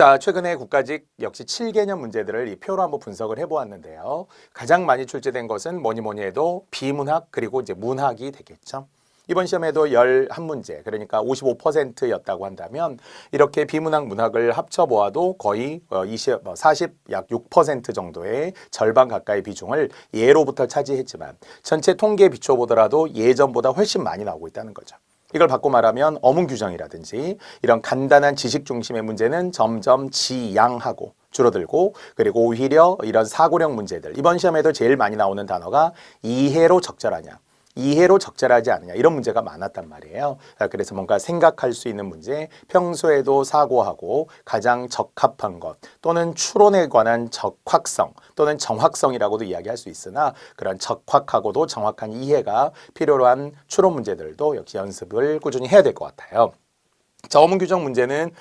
자, 최근에 국가직 역시 7개년 문제들을 이 표로 한번 분석을 해보았는데요. 가장 많이 출제된 것은 뭐니 뭐니 해도 비문학 그리고 이제 문학이 되겠죠. 이번 시험에도 11문제, 그러니까 55%였다고 한다면 이렇게 비문학 문학을 합쳐보아도 거의 40, 약 6% 정도의 절반 가까이 비중을 예로부터 차지했지만 전체 통계에 비춰보더라도 예전보다 훨씬 많이 나오고 있다는 거죠. 이걸 바꿔 말하면 어문 규정이라든지 이런 간단한 지식 중심의 문제는 점점 지양하고 줄어들고, 그리고 오히려 이런 사고력 문제들, 이번 시험에도 제일 많이 나오는 단어가 이해로 적절하냐, 이해로 적절하지 않느냐, 이런 문제가 많았단 말이에요. 그래서 뭔가 생각할 수 있는 문제, 평소에도 사고하고 가장 적합한 것, 또는 추론에 관한 적확성 또는 정확성이라고도 이야기할 수 있으나, 그런 적확하고도 정확한 이해가 필요로 한 추론 문제들도 역시 연습을 꾸준히 해야 될 것 같아요. 자, 어문 규정 문제는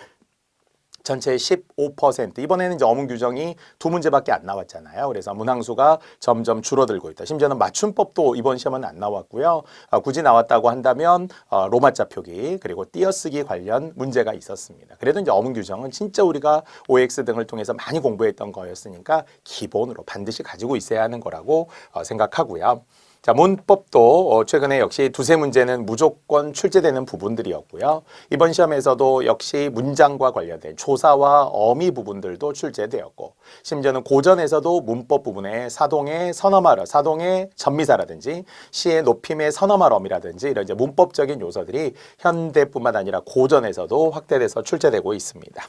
전체의 15%. 이번에는 이제 어문 규정이 2문제밖에 안 나왔잖아요. 그래서 문항수가 점점 줄어들고 있다. 심지어는 맞춤법도 이번 시험은 안 나왔고요. 굳이 나왔다고 한다면 로마자 표기 그리고 띄어쓰기 관련 문제가 있었습니다. 그래도 이제 어문 규정은 진짜 우리가 OX 등을 통해서 많이 공부했던 거였으니까 기본으로 반드시 가지고 있어야 하는 거라고 생각하고요. 자, 문법도 최근에 역시 두세 문제는 무조건 출제되는 부분들이었고요. 이번 시험에서도 역시 문장과 관련된 조사와 어미 부분들도 출제되었고, 심지어는 고전에서도 문법 부분에 사동의 선어말, 사동의 전미사라든지 시의 높임의 선어말어미라든지 이런 이제 문법적인 요소들이 현대뿐만 아니라 고전에서도 확대돼서 출제되고 있습니다.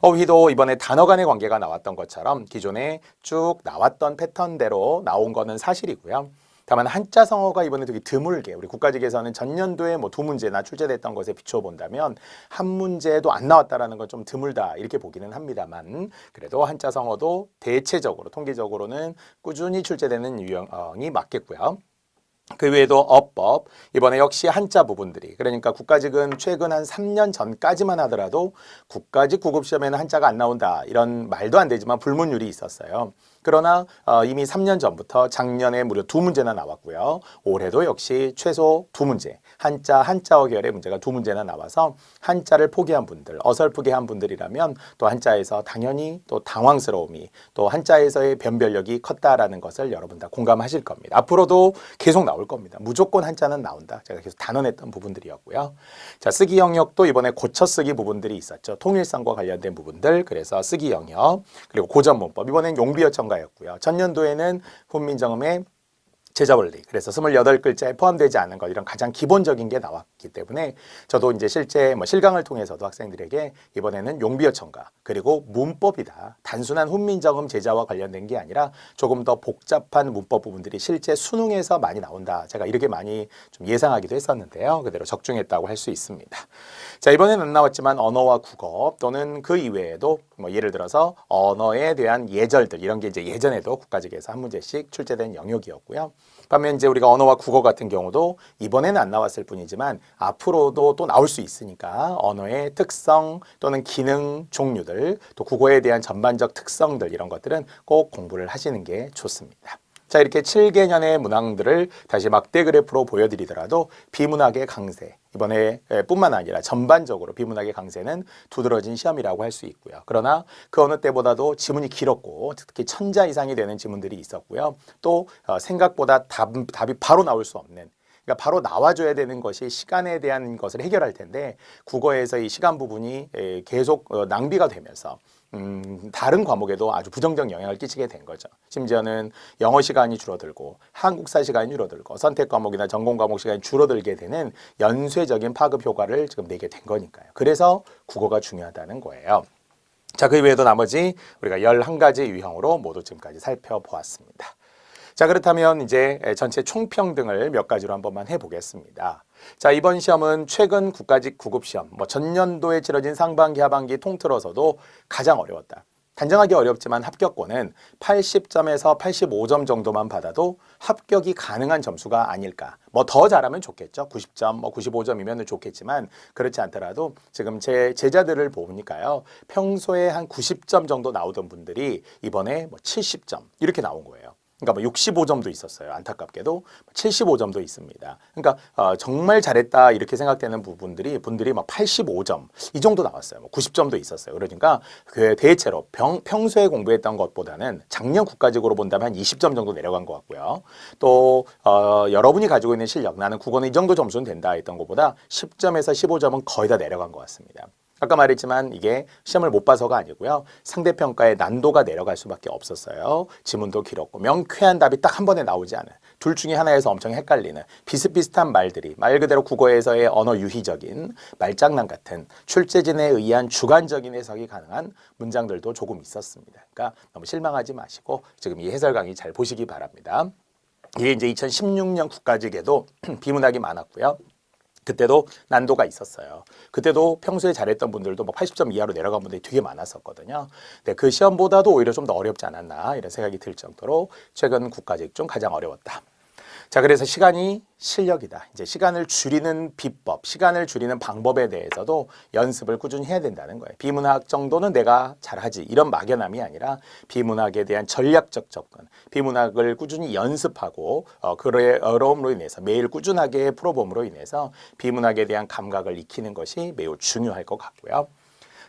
어휘도 이번에 단어 간의 관계가 나왔던 것처럼 기존에 쭉 나왔던 패턴대로 나온 거는 사실이고요. 다만 한자 성어가 이번에 되게 드물게, 우리 국가직에서는 전년도에 뭐 2문제나 출제됐던 것에 비춰본다면 한 문제도 안 나왔다라는 건 좀 드물다 이렇게 보기는 합니다만, 그래도 한자 성어도 대체적으로 통계적으로는 꾸준히 출제되는 유형이 맞겠고요. 그 외에도 어법, 이번에 역시 한자 부분들이, 그러니까 국가직은 최근 한 3년 전까지만 하더라도 국가직 구급시험에는 한자가 안 나온다, 이런 말도 안 되지만 불문율이 있었어요. 그러나 이미 3년 전부터 작년에 무려 2문제나 나왔고요. 올해도 역시 최소 2문제, 한자어 계열의 문제가 2문제나 나와서 한자를 포기한 분들, 어설프게 한 분들이라면 또 한자에서 당연히 또 당황스러움이, 또 한자에서의 변별력이 컸다라는 것을 여러분 다 공감하실 겁니다. 앞으로도 계속 나올 겁니다. 무조건 한자는 나온다. 제가 계속 단언했던 부분들이었고요. 자, 쓰기 영역도 이번에 고쳐 쓰기 부분들이 있었죠. 통일성과 관련된 부분들, 그래서 쓰기 영역, 그리고 고전 문법, 이번엔 용비어천가였고요. 전년도에는 훈민정음의 제자원리, 그래서 28글자에 포함되지 않은 것, 이런 가장 기본적인 게 나왔기 때문에 저도 이제 실제 실강을 통해서도 학생들에게 이번에는 용비어천가 그리고 문법이다, 단순한 훈민정음 제자와 관련된 게 아니라 조금 더 복잡한 문법 부분들이 실제 수능에서 많이 나온다, 제가 이렇게 많이 좀 예상하기도 했었는데요. 그대로 적중했다고 할 수 있습니다. 자, 이번에는 안 나왔지만 언어와 국어 또는 그 이외에도 뭐 예를 들어서 언어에 대한 예절들, 이런 게 이제 예전에도 국가직에서 한 문제씩 출제된 영역이었고요. 반면 이제 우리가 언어와 국어 같은 경우도 이번에는 안 나왔을 뿐이지만 앞으로도 또 나올 수 있으니까 언어의 특성 또는 기능 종류들, 또 국어에 대한 전반적 특성들, 이런 것들은 꼭 공부를 하시는 게 좋습니다. 자, 이렇게 7개년의 문항들을 다시 막대 그래프로 보여드리더라도 비문학의 강세, 이번에 뿐만 아니라 전반적으로 비문학의 강세는 두드러진 시험이라고 할 수 있고요. 그러나 그 어느 때보다도 지문이 길었고 특히 1000자 이상이 되는 지문들이 있었고요. 또 생각보다 답이 바로 나올 수 없는, 그러니까 바로 나와줘야 되는 것이 시간에 대한 것을 해결할 텐데, 국어에서 이 시간 부분이 계속 낭비가 되면서 다른 과목에도 아주 부정적 영향을 끼치게 된 거죠. 심지어는 영어 시간이 줄어들고 한국사 시간이 줄어들고 선택 과목이나 전공 과목 시간이 줄어들게 되는 연쇄적인 파급 효과를 지금 내게 된 거니까요. 그래서 국어가 중요하다는 거예요. 자, 그 외에도 나머지 우리가 11가지 유형으로 모두 지금까지 살펴보았습니다. 자, 그렇다면 이제 전체 총평등을 몇 가지로 한번만 해보겠습니다. 자, 이번 시험은 최근 국가직 구급시험, 전년도에 치러진 상반기, 하반기 통틀어서도 가장 어려웠다. 단정하기 어렵지만 합격권은 80점에서 85점 정도만 받아도 합격이 가능한 점수가 아닐까. 더 잘하면 좋겠죠. 90점, 95점이면 좋겠지만 그렇지 않더라도 지금 제 제자들을 보니까요, 평소에 한 90점 정도 나오던 분들이 이번에 70점 이렇게 나온 거예요. 그러니까 뭐 65점도 있었어요. 안타깝게도 75점도 있습니다. 그러니까 정말 잘했다 이렇게 생각되는 분들이 막 85점 이 정도 나왔어요. 뭐 90점도 있었어요. 그러니까 대체로 평소에 공부했던 것보다는 작년 국가직으로 본다면 한 20점 정도 내려간 것 같고요. 또 여러분이 가지고 있는 실력, 나는 국어는 이 정도 점수는 된다 했던 것보다 10점에서 15점은 거의 다 내려간 것 같습니다. 아까 말했지만 이게 시험을 못 봐서가 아니고요. 상대평가의 난도가 내려갈 수밖에 없었어요. 지문도 길었고 명쾌한 답이 딱 한 번에 나오지 않은, 둘 중에 하나에서 엄청 헷갈리는 비슷비슷한 말들이 말 그대로 국어에서의 언어 유희적인 말장난 같은 출제진에 의한 주관적인 해석이 가능한 문장들도 조금 있었습니다. 그러니까 너무 실망하지 마시고 지금 이 해설 강의 잘 보시기 바랍니다. 이게 이제 2016년 국가직에도 비문학이 많았고요. 그때도 난도가 있었어요. 그때도 평소에 잘했던 분들도 뭐 80점 이하로 내려간 분들이 되게 많았었거든요. 근데 그 시험보다도 오히려 좀 더 어렵지 않았나 이런 생각이 들 정도로 최근 국가직 중 가장 어려웠다. 자, 그래서 시간이 실력이다. 이제 시간을 줄이는 비법, 시간을 줄이는 방법에 대해서도 연습을 꾸준히 해야 된다는 거예요. 비문학 정도는 내가 잘하지 이런 막연함이 아니라 비문학에 대한 전략적 접근, 비문학을 꾸준히 연습하고 그의 어려움으로 인해서 매일 꾸준하게 풀어봄으로 인해서 비문학에 대한 감각을 익히는 것이 매우 중요할 것 같고요.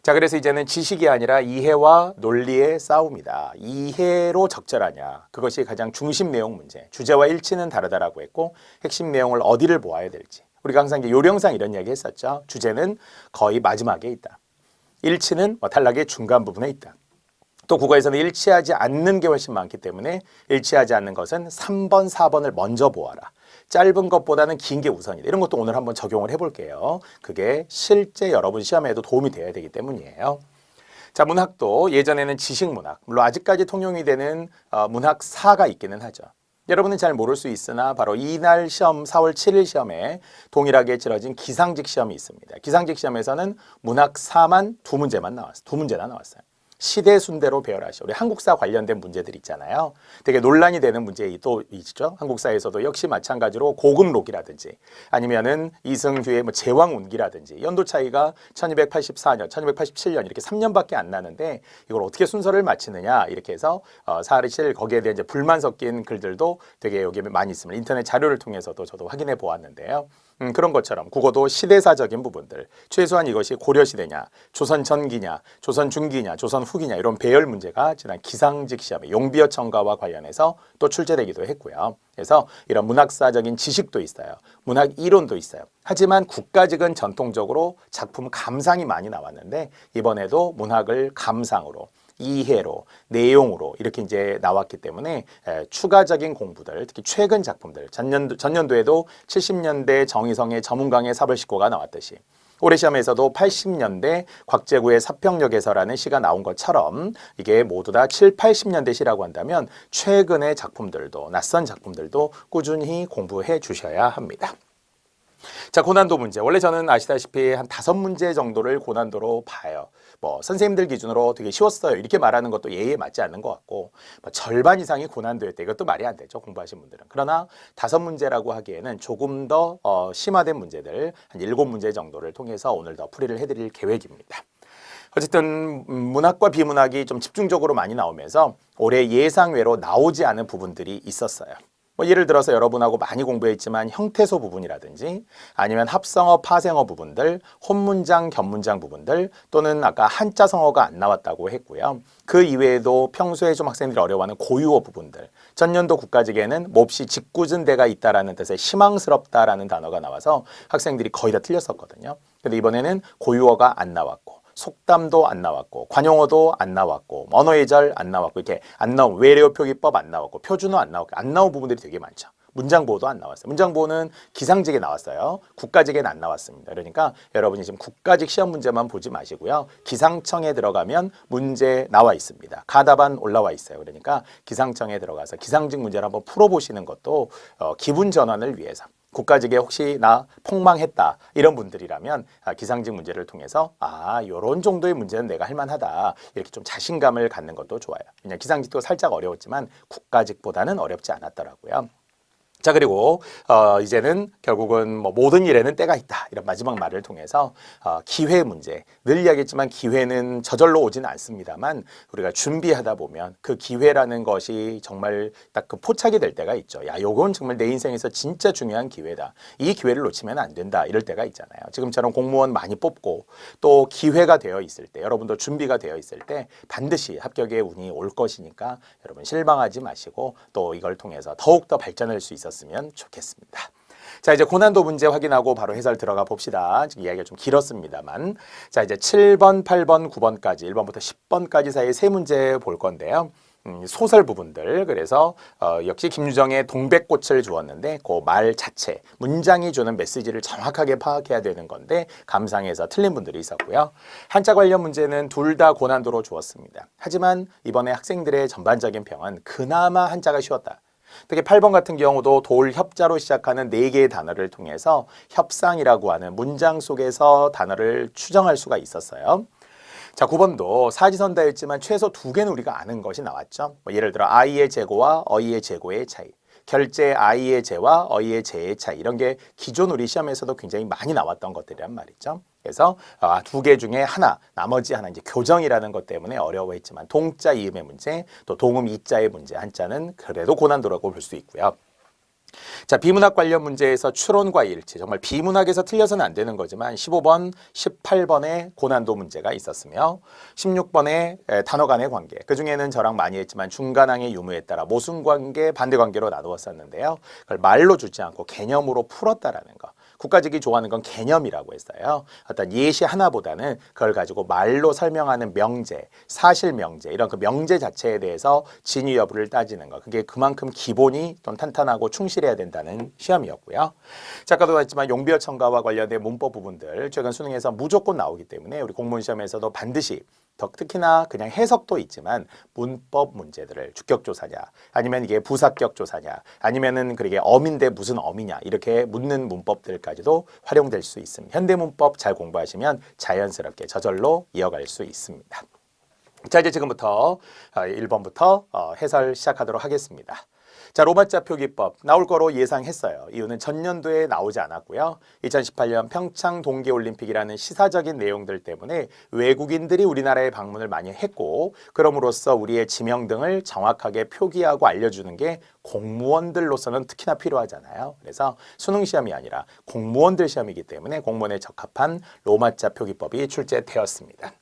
자, 그래서 이제는 지식이 아니라 이해와 논리의 싸움이다. 이해로 적절하냐. 그것이 가장 중심 내용 문제. 주제와 일치는 다르다라고 했고 핵심 내용을 어디를 보아야 될지. 우리가 항상 이제 요령상 이런 이야기 했었죠. 주제는 거의 마지막에 있다. 일치는 탈락의 중간 부분에 있다. 또 국어에서는 일치하지 않는 게 훨씬 많기 때문에 일치하지 않는 것은 3번, 4번을 먼저 보아라. 짧은 것보다는 긴 게 우선이다. 이런 것도 오늘 한번 적용을 해볼게요. 그게 실제 여러분 시험에도 도움이 되어야 되기 때문이에요. 자, 문학도 예전에는 지식문학, 물론 아직까지 통용이 되는 문학사가 있기는 하죠. 여러분은 잘 모를 수 있으나 바로 이날 시험 4월 7일 시험에 동일하게 치러진 기상직 시험이 있습니다. 기상직 시험에서는 문학사만 두 문제나 나왔어요. 시대 순대로 배열하시오. 우리 한국사 관련된 문제들 있잖아요. 되게 논란이 되는 문제 또 있죠. 한국사에서도 역시 마찬가지로 고금록이라든지 아니면은 이승규의 제왕운기라든지 연도 차이가 1284년, 1287년 이렇게 3년밖에 안 나는데 이걸 어떻게 순서를 맞히느냐 이렇게 해서 사실 거기에 대한 이제 불만 섞인 글들도 되게 여기에 많이 있습니다. 인터넷 자료를 통해서도 저도 확인해 보았는데요. 그런 것처럼 국어도 시대사적인 부분들, 최소한 이것이 고려시대냐, 조선 전기냐, 조선 중기냐, 조선 후기냐 이런 배열 문제가 지난 기상직 시험에 용비어 첨가와 관련해서 또 출제되기도 했고요. 그래서 이런 문학사적인 지식도 있어요. 문학 이론도 있어요. 하지만 국가직은 전통적으로 작품 감상이 많이 나왔는데 이번에도 문학을 감상으로 이해로, 내용으로 이렇게 이제 나왔기 때문에 추가적인 공부들, 특히 최근 작품들, 전년도에도 70년대 정의성의 저문강의 사벌식고가 나왔듯이 올해 시험에서도 80년대 곽재구의 사평역에서라는 시가 나온 것처럼 이게 모두 다 7, 80년대 시라고 한다면 최근의 작품들도, 낯선 작품들도 꾸준히 공부해 주셔야 합니다. 자, 고난도 문제. 원래 저는 아시다시피 한 5문제 정도를 고난도로 봐요. 선생님들 기준으로 되게 쉬웠어요. 이렇게 말하는 것도 예의에 맞지 않는 것 같고, 절반 이상이 고난도였다. 이것도 말이 안 되죠. 공부하신 분들은. 그러나 5문제라고 하기에는 조금 더 심화된 문제들, 한 7문제 정도를 통해서 오늘 더 풀이를 해드릴 계획입니다. 어쨌든 문학과 비문학이 좀 집중적으로 많이 나오면서 올해 예상외로 나오지 않은 부분들이 있었어요. 예를 들어서 여러분하고 많이 공부했지만 형태소 부분이라든지 아니면 합성어, 파생어 부분들, 혼문장, 견문장 부분들 또는 아까 한자성어가 안 나왔다고 했고요. 그 이외에도 평소에 좀 학생들이 어려워하는 고유어 부분들. 전년도 국가직에는 몹시 짓궂은 데가 있다라는 뜻의 희망스럽다라는 단어가 나와서 학생들이 거의 다 틀렸었거든요. 근데 이번에는 고유어가 안 나왔고 속담도 안 나왔고 관용어도 안 나왔고 언어예절 안 나왔고 이렇게 안 나온 외래어표기법 안 나왔고 표준어 안 나왔고 안 나온 부분들이 되게 많죠. 문장보호도 안 나왔어요. 문장보호는 기상직에 나왔어요. 국가직에는 안 나왔습니다. 그러니까 여러분이 지금 국가직 시험 문제만 보지 마시고요. 기상청에 들어가면 문제 나와 있습니다. 가답안 올라와 있어요. 그러니까 기상청에 들어가서 기상직 문제를 한번 풀어보시는 것도 기분 전환을 위해서 국가직에 혹시 나 폭망했다 이런 분들이라면 기상직 문제를 통해서 이런 정도의 문제는 내가 할만하다 이렇게 좀 자신감을 갖는 것도 좋아요. 그냥 기상직도 살짝 어려웠지만 국가직보다는 어렵지 않았더라고요. 자, 그리고 이제는 결국은 뭐 모든 일에는 때가 있다. 이런 마지막 말을 통해서 기회 문제. 늘 이야기했지만 기회는 저절로 오지는 않습니다만 우리가 준비하다 보면 그 기회라는 것이 정말 딱 그 포착이 될 때가 있죠. 야, 요건 정말 내 인생에서 진짜 중요한 기회다. 이 기회를 놓치면 안 된다. 이럴 때가 있잖아요. 지금처럼 공무원 많이 뽑고 또 기회가 되어 있을 때, 여러분도 준비가 되어 있을 때 반드시 합격의 운이 올 것이니까 여러분 실망하지 마시고 또 이걸 통해서 더욱더 발전할 수 있었으면 좋겠습니다. 자, 이제 고난도 문제 확인하고 바로 해설 들어가 봅시다. 지금 이야기가 좀 길었습니다만. 자, 이제 7번, 8번, 9번까지 1번부터 10번까지 사이 세 문제 볼 건데요. 소설 부분들. 그래서 역시 김유정의 동백꽃을 주었는데 그 말 자체, 문장이 주는 메시지를 정확하게 파악해야 되는 건데 감상해서 틀린 분들이 있었고요. 한자 관련 문제는 둘 다 고난도로 주었습니다. 하지만 이번에 학생들의 전반적인 평은 그나마 한자가 쉬웠다. 특히 8번 같은 경우도 돌 협자로 시작하는 4개의 단어를 통해서 협상이라고 하는 문장 속에서 단어를 추정할 수가 있었어요. 자, 9번도 사지선다였지만 최소 2개는 우리가 아는 것이 나왔죠. 뭐 예를 들어 아이의 재고와 어이의 재고의 차이, 결제 아이의 재와 어이의 재의 차이, 이런 게 기존 우리 시험에서도 굉장히 많이 나왔던 것들이란 말이죠. 그래서 2개 중에 하나, 나머지 하나 이제 교정이라는 것 때문에 어려워했지만 동자 이음의 문제, 또 동음 이자의 문제, 한자는 그래도 고난도라고 볼 수 있고요. 자, 비문학 관련 문제에서 추론과 일치, 정말 비문학에서 틀려서는 안 되는 거지만 15번, 18번에 고난도 문제가 있었으며 16번에 단어 간의 관계, 그중에는 저랑 많이 했지만 중간항의 유무에 따라 모순관계, 반대관계로 나누었었는데요. 그걸 말로 주지 않고 개념으로 풀었다라는 거. 국가직이 좋아하는 건 개념이라고 했어요. 어떤 예시 하나보다는 그걸 가지고 말로 설명하는 명제, 사실 명제, 이런 그 명제 자체에 대해서 진위 여부를 따지는 거. 그게 그만큼 기본이 좀 탄탄하고 충실해야 된다는 시험이었고요. 자, 아까도 했지만 용비어 첨가와 관련된 문법 부분들 최근 수능에서 무조건 나오기 때문에 우리 공무원 시험에서도 반드시 특히나 그냥 해석도 있지만 문법 문제들을 주격조사냐, 아니면 이게 부사격조사냐, 아니면은 그게 어민데 무슨 어미냐, 이렇게 묻는 문법들까지도 활용될 수 있습니다. 현대문법 잘 공부하시면 자연스럽게 저절로 이어갈 수 있습니다. 자, 이제 지금부터 1번부터 해설 시작하도록 하겠습니다. 자, 로마자 표기법 나올 거로 예상했어요. 이유는 전년도에 나오지 않았고요. 2018년 평창 동계올림픽이라는 시사적인 내용들 때문에 외국인들이 우리나라에 방문을 많이 했고, 그럼으로써 우리의 지명 등을 정확하게 표기하고 알려주는 게 공무원들로서는 특히나 필요하잖아요. 그래서 수능 시험이 아니라 공무원들 시험이기 때문에 공무원에 적합한 로마자 표기법이 출제되었습니다.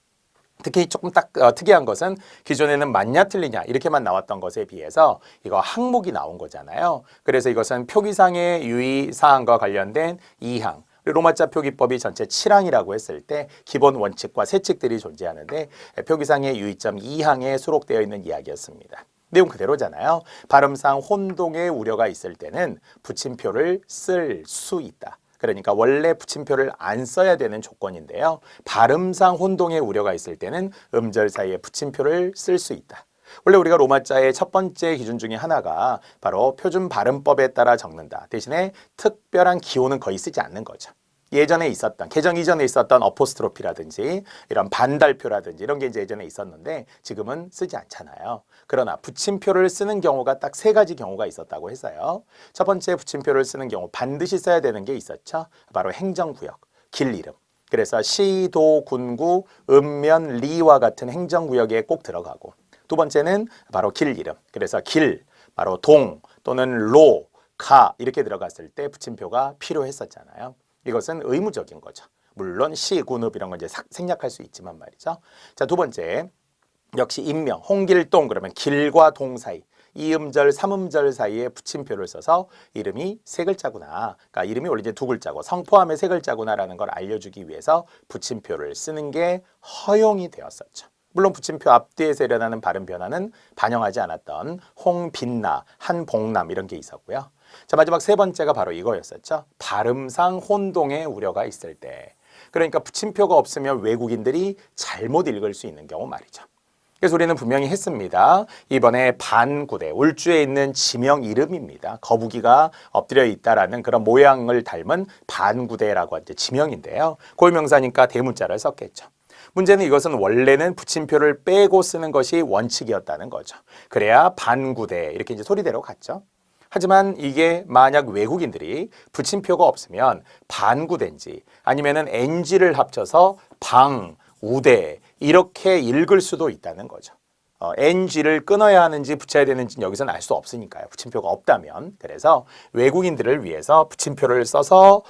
특히 조금 특이한 것은 기존에는 맞냐 틀리냐 이렇게만 나왔던 것에 비해서 이거 항목이 나온 거잖아요. 그래서 이것은 표기상의 유의사항과 관련된 2항, 로마자 표기법이 전체 7항이라고 했을 때 기본 원칙과 세칙들이 존재하는데 표기상의 유의점 2항에 수록되어 있는 이야기였습니다. 내용 그대로잖아요. 발음상 혼동의 우려가 있을 때는 붙임표를 쓸 수 있다. 그러니까 원래 붙임표를 안 써야 되는 조건인데요. 발음상 혼동의 우려가 있을 때는 음절 사이에 붙임표를 쓸 수 있다. 원래 우리가 로마자의 첫 번째 기준 중에 하나가 바로 표준 발음법에 따라 적는다. 대신에 특별한 기호는 거의 쓰지 않는 거죠. 예전에 있었던, 개정 이전에 있었던 어포스트로피라든지 이런 반달표라든지 이런 게 이제 예전에 있었는데 지금은 쓰지 않잖아요. 그러나 붙임표를 쓰는 경우가 딱 3가지 경우가 있었다고 했어요. 첫 번째 붙임표를 쓰는 경우 반드시 써야 되는 게 있었죠. 바로 행정구역, 길 이름. 그래서 시, 도, 군구, 읍면, 리와 같은 행정구역에 꼭 들어가고, 두 번째는 바로 길 이름. 그래서 길, 바로 동 또는 로, 가 이렇게 들어갔을 때 붙임표가 필요했었잖아요. 이것은 의무적인 거죠. 물론 시, 군읍 이런 건 이제 생략할 수 있지만 말이죠. 자, 두 번째 역시 인명, 홍길동 그러면 길과 동 사이, 2음절, 3음절 사이에 붙임표를 써서 이름이 3글자구나. 그러니까 이름이 원래 이제 2글자고 성포함의 3글자구나라는 걸 알려주기 위해서 붙임표를 쓰는 게 허용이 되었었죠. 물론 붙임표 앞뒤에서 일어나는 발음 변화는 반영하지 않았던 홍빛나, 한복남 이런 게 있었고요. 자, 마지막 3번째가 바로 이거였었죠. 발음상 혼동의 우려가 있을 때. 그러니까 붙임표가 없으면 외국인들이 잘못 읽을 수 있는 경우 말이죠. 그래서 우리는 분명히 했습니다. 이번에 반구대, 울주에 있는 지명 이름입니다. 거북이가 엎드려 있다라는 그런 모양을 닮은 반구대라고 하는 지명인데요. 고유명사니까 대문자를 썼겠죠. 문제는 이것은 원래는 붙임표를 빼고 쓰는 것이 원칙이었다는 거죠. 그래야 반구대 이렇게 이제 소리대로 갔죠. 하지만 이게 만약 외국인들이 붙임표가 없으면 반구된지 아니면은 NG를 합쳐서 방, 우대 이렇게 읽을 수도 있다는 거죠. NG를 끊어야 하는지 붙여야 되는지 여기서는 알 수 없으니까요. 붙임표가 없다면. 그래서 외국인들을 위해서 붙임표를 써서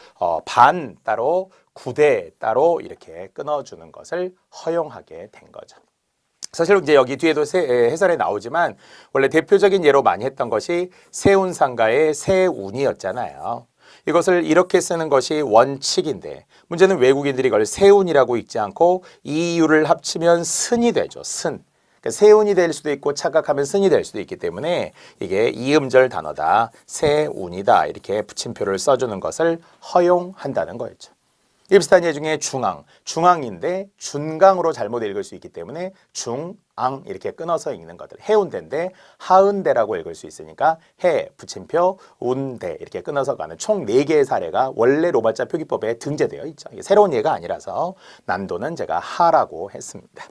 반 따로, 구대 따로 이렇게 끊어주는 것을 허용하게 된 거죠. 사실 이제 여기 뒤에도 해설에 나오지만 원래 대표적인 예로 많이 했던 것이 세운상가의 세운이었잖아요. 이것을 이렇게 쓰는 것이 원칙인데 문제는 외국인들이 이걸 세운이라고 읽지 않고 이유를 합치면 승이 되죠. 승. 그러니까 세운이 될 수도 있고 착각하면 승이 될 수도 있기 때문에 이게 이음절 단어다. 세운이다. 이렇게 붙임표를 써주는 것을 허용한다는 거였죠. 이 비슷한 예 중에 중앙, 중앙인데 준강으로 잘못 읽을 수 있기 때문에 중앙 이렇게 끊어서 읽는 것들. 해운대인데 하은대라고 읽을 수 있으니까 해, 붙임표, 운대 이렇게 끊어서 가는 총 4개의 사례가 원래 로마자 표기법에 등재되어 있죠. 이게 새로운 예가 아니라서 난도는 제가 하라고 했습니다.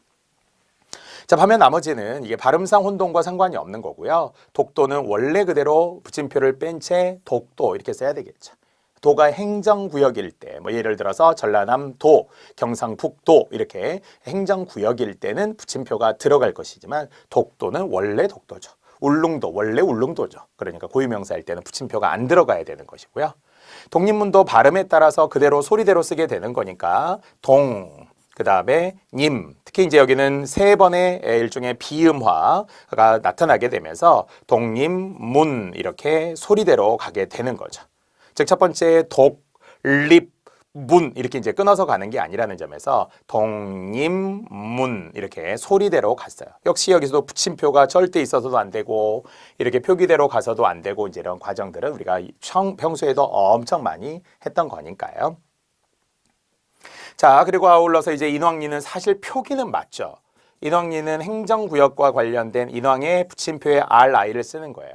자, 반면 나머지는 이게 발음상 혼동과 상관이 없는 거고요. 독도는 원래 그대로 붙임표를 뺀 채 독도 이렇게 써야 되겠죠. 도가 행정구역일 때, 뭐 예를 들어서 전라남도, 경상북도 이렇게 행정구역일 때는 붙임표가 들어갈 것이지만 독도는 원래 독도죠. 울릉도 원래 울릉도죠. 그러니까 고유명사일 때는 붙임표가 안 들어가야 되는 것이고요. 독립문도 발음에 따라서 그대로 소리대로 쓰게 되는 거니까 동, 그 다음에 님, 특히 이제 여기는 3번의 일종의 비음화가 나타나게 되면서 독립문 이렇게 소리대로 가게 되는 거죠. 즉 첫 번째 독립문 이렇게 이제 끊어서 가는 게 아니라는 점에서 독립문 이렇게 소리대로 갔어요. 역시 여기서도 붙임표가 절대 있어서도 안 되고 이렇게 표기대로 가서도 안 되고 이제 이런 과정들은 우리가 평소에도 엄청 많이 했던 거니까요. 자, 그리고 아울러서 이제 인왕리는 사실 표기는 맞죠. 인왕리는 행정구역과 관련된 인왕의 붙임표에 RI를 쓰는 거예요.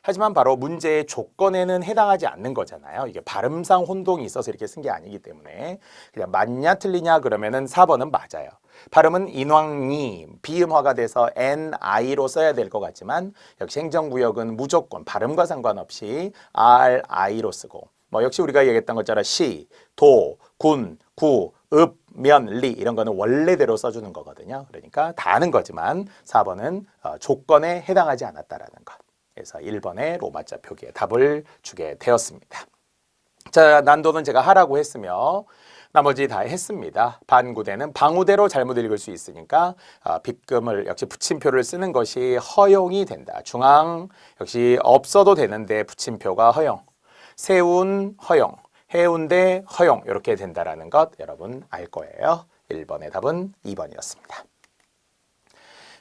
하지만 바로 문제의 조건에는 해당하지 않는 거잖아요. 이게 발음상 혼동이 있어서 이렇게 쓴 게 아니기 때문에 그냥 맞냐 틀리냐 그러면은 4번은 맞아요. 발음은 인왕리 비음화가 돼서 NI로 써야 될 것 같지만 역시 행정구역은 무조건 발음과 상관없이 RI로 쓰고 뭐 역시 우리가 얘기했던 것처럼 시, 도, 군, 구, 읍, 면, 리 이런 거는 원래대로 써주는 거거든요. 그러니까 다 아는 거지만 4번은 조건에 해당하지 않았다라는 것. 그래서 1번의 로마자 표기에 답을 주게 되었습니다. 자, 난도는 제가 하라고 했으며 나머지 다 했습니다. 반구대는 방우대로 잘못 읽을 수 있으니까 빗금을 역시 붙임표를 쓰는 것이 허용이 된다. 중앙 역시 없어도 되는데 붙임표가 허용. 세운 허용. 해운대 허용 이렇게 된다라는 것 여러분 알 거예요. 1번의 답은 2번이었습니다.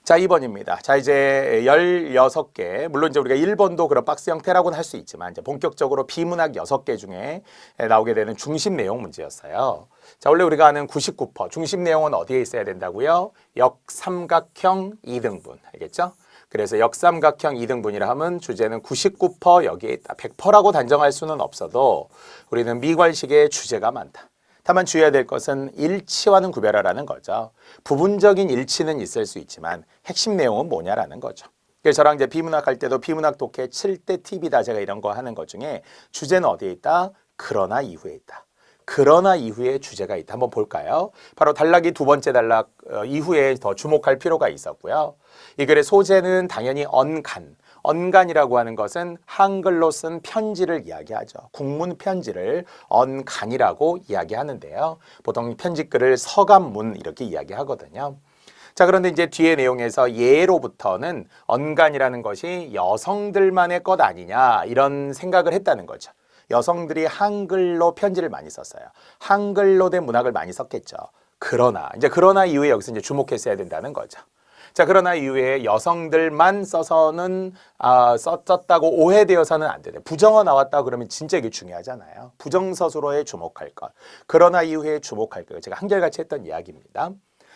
자, 2번입니다. 자, 이제 16개. 물론 이제 우리가 1번도 그런 박스 형태라고는 할 수 있지만 이제 본격적으로 비문학 6개 중에 나오게 되는 중심 내용 문제였어요. 자, 원래 우리가 아는 99% 중심 내용은 어디에 있어야 된다고요? 역삼각형 2등분. 알겠죠? 그래서 역삼각형 2등분이라 하면 주제는 99% 여기에 있다. 100%라고 단정할 수는 없어도 우리는 미괄식의 주제가 많다. 다만 주의해야 될 것은 일치와는 구별하라는 거죠. 부분적인 일치는 있을 수 있지만 핵심 내용은 뭐냐라는 거죠. 그래서 저랑 이제 비문학 할 때도 비문학 독해 7대 팁이다 제가 이런 거 하는 것 중에 주제는 어디에 있다? 그러나 이후에 있다. 그러나 이후에 주제가 있다. 한번 볼까요? 바로 단락이 2번째 단락 이후에 더 주목할 필요가 있었고요. 이 글의 소재는 당연히 언간. 언간이라고 하는 것은 한글로 쓴 편지를 이야기하죠. 국문 편지를 언간이라고 이야기하는데요. 보통 편지글을 서간문 이렇게 이야기하거든요. 자, 그런데 이제 뒤에 내용에서 예로부터는 언간이라는 것이 여성들만의 것 아니냐 이런 생각을 했다는 거죠. 여성들이 한글로 편지를 많이 썼어요. 한글로 된 문학을 많이 썼겠죠. 그러나 이후에 여기서 이제 주목했어야 된다는 거죠. 자, 그러나 이후에 여성들만 써서는 썼다고 오해되어서는 안 되네. 부정어 나왔다 그러면 진짜 이게 중요하잖아요. 부정서술어에 주목할 것. 그러나 이후에 주목할 것. 제가 한결같이 했던 이야기입니다.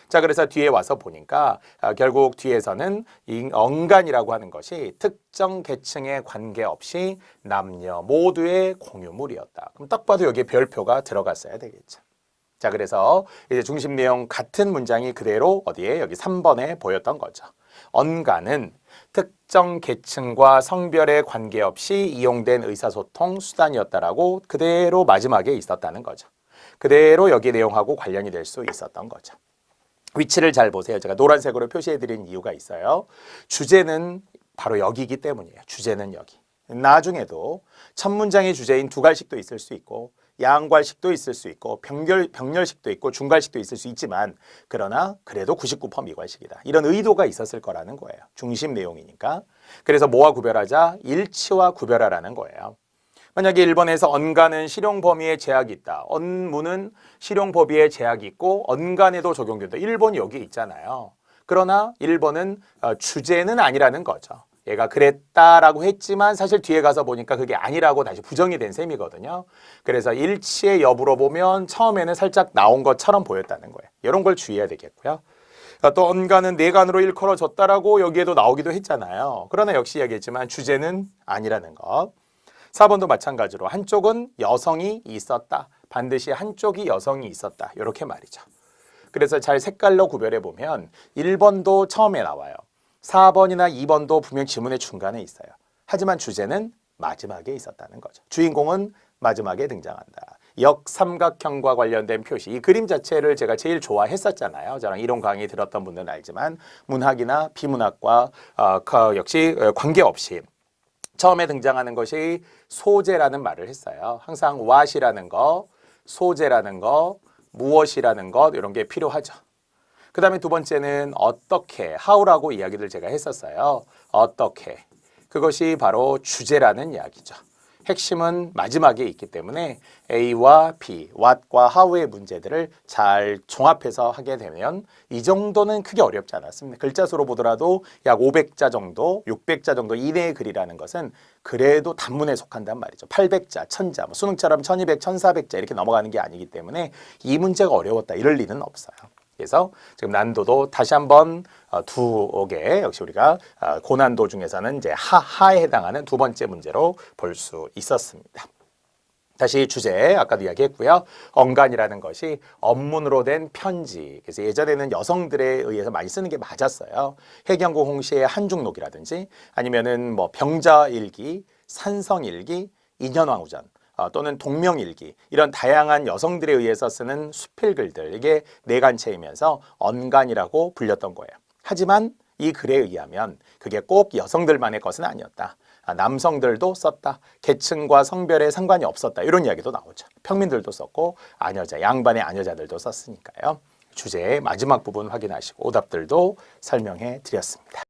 자, 그래서 뒤에 와서 보니까 결국 뒤에서는 이 언간이라고 하는 것이 특정 계층에 관계없이 남녀 모두의 공유물이었다. 그럼 딱 봐도 여기에 별표가 들어갔어야 되겠죠. 자, 그래서 이제 중심 내용 같은 문장이 그대로 어디에 여기 3번에 보였던 거죠. 언가는 특정 계층과 성별에 관계없이 이용된 의사소통 수단이었다라고 그대로 마지막에 있었다는 거죠. 그대로 여기 내용하고 관련이 될 수 있었던 거죠. 위치를 잘 보세요. 제가 노란색으로 표시해드린 이유가 있어요. 주제는 바로 여기이기 때문이에요. 주제는 여기. 나중에도 첫 문장의 주제인 두갈식도 있을 수 있고 양괄식도 있을 수 있고 병렬식도 있고 중괄식도 있을 수 있지만 그러나 그래도 99% 미괄식이다. 이런 의도가 있었을 거라는 거예요. 중심 내용이니까. 그래서 뭐와 구별하자? 일치와 구별하라는 거예요. 만약에 1번에서 언가는 실용 범위에 제약이 있다. 언문은 실용 범위에 제약이 있고 언간에도 적용된다. 1번이 여기 있잖아요. 그러나 1번은 주제는 아니라는 거죠. 얘가 그랬다라고 했지만 사실 뒤에 가서 보니까 그게 아니라고 다시 부정이 된 셈이거든요. 그래서 일치의 여부로 보면 처음에는 살짝 나온 것처럼 보였다는 거예요. 이런 걸 주의해야 되겠고요. 또 언가는 내간으로 일컬어졌다라고 여기에도 나오기도 했잖아요. 그러나 역시 얘기했지만 주제는 아니라는 것. 4번도 마찬가지로 한쪽은 여성이 있었다. 반드시 한쪽이 여성이 있었다. 이렇게 말이죠. 그래서 잘 색깔로 구별해 보면 1번도 처음에 나와요. 4번이나 2번도 분명 지문의 중간에 있어요. 하지만 주제는 마지막에 있었다는 거죠. 주인공은 마지막에 등장한다. 역삼각형과 관련된 표시. 이 그림 자체를 제가 제일 좋아했었잖아요. 저랑 이론 강의 들었던 분들은 알지만 문학이나 비문학과 역시 관계없이 처음에 등장하는 것이 소재라는 말을 했어요. 항상 what이라는 거, 소재라는 거, 무엇이라는 것 이런 게 필요하죠. 그 다음에 두 번째는 어떻게, how라고 이야기를 제가 했었어요. 어떻게. 그것이 바로 주제라는 이야기죠. 핵심은 마지막에 있기 때문에 A와 B, what과 how의 문제들을 잘 종합해서 하게 되면 이 정도는 크게 어렵지 않았습니다. 글자 수로 보더라도 약 500자 정도, 600자 정도 이내의 글이라는 것은 그래도 단문에 속한단 말이죠. 800자, 1000자, 수능처럼 1200, 1400자 이렇게 넘어가는 게 아니기 때문에 이 문제가 어려웠다 이럴 리는 없어요. 그래서 지금 난도도 다시 한번 두 개 역시 우리가 고난도 중에서는 이제 하에 해당하는 두 번째 문제로 볼 수 있었습니다. 다시 주제 아까도 이야기했고요. 언간이라는 것이 언문으로 된 편지. 그래서 예전에는 여성들에 의해서 많이 쓰는 게 맞았어요. 해경고 홍시의 한중록이라든지 아니면은 뭐 병자일기, 산성일기, 인현왕후전. 또는 동명일기 이런 다양한 여성들에 의해서 쓰는 수필글들 이게 내간체이면서 언간이라고 불렸던 거예요. 하지만 이 글에 의하면 그게 꼭 여성들만의 것은 아니었다. 남성들도 썼다. 계층과 성별에 상관이 없었다. 이런 이야기도 나오죠. 평민들도 썼고 아녀자, 양반의 아녀자들도 썼으니까요. 주제의 마지막 부분 확인하시고 오답들도 설명해 드렸습니다.